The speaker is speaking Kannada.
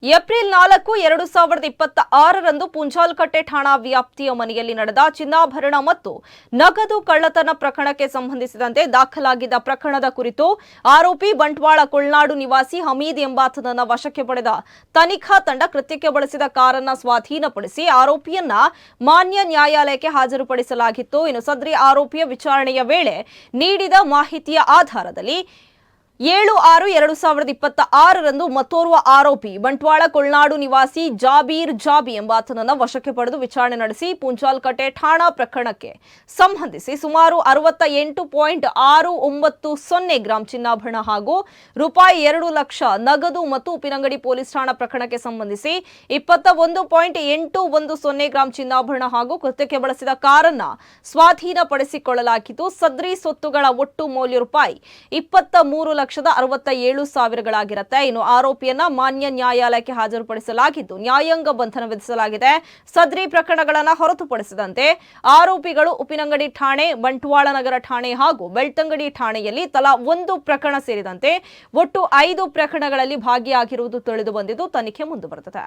ಏಪ್ರಿಲ್ 4, 2026ರಂದು ಪುಂಜಾಲಕಟ್ಟೆ ಠಾಣಾ ವ್ಯಾಪ್ತಿಯ ಮನೆಯಲ್ಲಿ ನಡೆದ ಚಿನ್ನಾಭರಣ ಮತ್ತು ನಗದು ಕಳ್ಳತನ ಪ್ರಕರಣಕ್ಕೆ ಸಂಬಂಧಿಸಿದಂತೆ ದಾಖಲಾಗಿದ್ದ ಪ್ರಕರಣದ ಕುರಿತು ಆರೋಪಿ ಬಂಟ್ವಾಳ ಕೊಳ್ನಾಡು ನಿವಾಸಿ ಹಮೀದ್ ಎಂಬಾತನನ್ನ ವಶಕ್ಕೆ ಪಡೆದ ತನಿಖಾ ತಂಡ ಕೃತ್ಯಕ್ಕೆ ಬಳಸಿದ ಕಾರನ್ನ ಸ್ವಾಧೀನಪಡಿಸಿ ಆರೋಪಿಯನ್ನ ಮಾನ್ಯ ನ್ಯಾಯಾಲಯಕ್ಕೆ ಹಾಜರುಪಡಿಸಲಾಗಿತ್ತು. ಇನ್ನು ಸದ್ರಿ ಆರೋಪಿಯ ವಿಚಾರಣೆಯ ವೇಳೆ ನೀಡಿದ ಮಾಹಿತಿಯ ಆಧಾರದಲ್ಲಿ 7/6/2026ರಂದು ಮತ್ತೋರ್ವ ಆರೋಪಿ ಬಂಟ್ವಾಳ ಕೊಳ್ನಾಡು ನಿವಾಸಿ ಜಾಬೀರ್ ಜಾಬಿ ಎಂಬಾತನನ್ನ ವಶಕ್ಕೆ ಪಡೆದು ವಿಚಾರಣೆ ನಡೆಸಿ ಪುಂಜಾಲಕಟ್ಟೆ ಠಾಣಾ ಪ್ರಕರಣಕ್ಕೆ ಸಂಬಂಧಿಸಿ ಸುಮಾರು 68.690 ಗ್ರಾಂ ಚಿನ್ನಾಭರಣ ಹಾಗೂ ರೂಪಾಯಿ 2 ಲಕ್ಷ ನಗದು ಮತ್ತು ಉಪ್ಪಿನಂಗಡಿ ಪೊಲೀಸ್ ಠಾಣಾ ಪ್ರಕರಣಕ್ಕೆ ಸಂಬಂಧಿಸಿ 21.810 ಗ್ರಾಂ ಚಿನ್ನಾಭರಣ ಹಾಗೂ ಕೃತ್ಯಕ್ಕೆ ಬಳಸಿದ ಕಾರನ್ನ ಸ್ವಾಧೀನಪಡಿಸಿಕೊಳ್ಳಲಾಗಿದ್ದು ಸದ್ರಿ ಸೊತ್ತುಗಳ ಒಟ್ಟು ಮೌಲ್ಯ ರೂಪಾಯಿ 23,67,000ಗಳಾಗಿರುತ್ತೆ. ಇನ್ನು ಆರೋಪಿಯನ್ನ ಮಾನ್ಯ ನ್ಯಾಯಾಲಯಕ್ಕೆ ಹಾಜರುಪಡಿಸಲಾಗಿದ್ದು ನ್ಯಾಯಾಂಗ ಬಂಧನ ವಿಧಿಸಲಾಗಿದೆ. ಸದ್ರಿ ಪ್ರಕರಣಗಳನ್ನು ಹೊರತುಪಡಿಸಿದಂತೆ ಆರೋಪಿಗಳು ಉಪ್ಪಿನಂಗಡಿ ಠಾಣೆ, ಬಂಟ್ವಾಳ ನಗರ ಠಾಣೆ ಹಾಗೂ ಬೆಳ್ತಂಗಡಿ ಠಾಣೆಯಲ್ಲಿ ತಲಾ 1 ಪ್ರಕರಣ ಸೇರಿದಂತೆ ಒಟ್ಟು 5 ಪ್ರಕರಣಗಳಲ್ಲಿ ಭಾಗಿಯಾಗಿರುವುದು ತಿಳಿದು ಬಂದಿದ್ದು ತನಿಖೆ ಮುಂದುವರೆದಿದೆ.